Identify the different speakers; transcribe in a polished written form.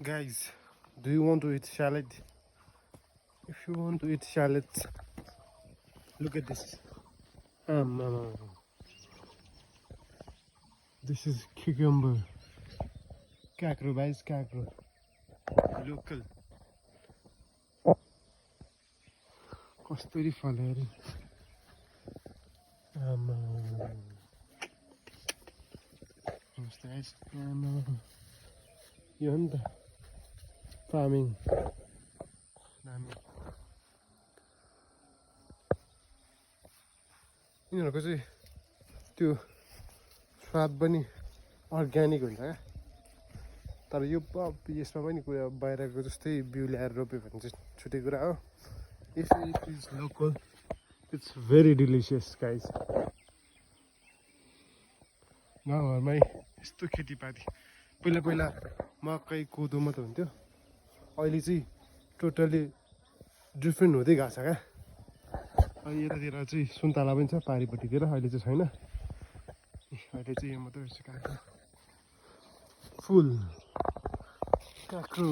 Speaker 1: Guys, do you want to eat salad? If you want to eat salad, look at this. This is cucumber. Kakro, guys, kakro. Local. Kasturi falari. यो हो नि त farming दामी यिनीहरूको चाहिँ त्यो स्वाद पनि अर्ग्यानिक हुन्छ क्या तर यो यसमा पनि कुरा बाहिरको जस्तै बिउ ल्याएर रोप्यो भने चाहिँ छुट्टै कुरा हो if it is local it's very delicious guys गाउँघरमै यस्तो खेतीपाती पहिला पहिला मकै कोदो मात्रै हुन्थ्यो अहिले चाहिँ टोटली डिफ्रेन्ट हुँदै गएको छ क्या अहिले यतातिर चाहिँ सुन्तला पनि छ पारिपट्टितिर अहिले चाहिँ छैन अहिले चाहिँ यो मात्रै रहेछ काँक्रो फुल काँक्रो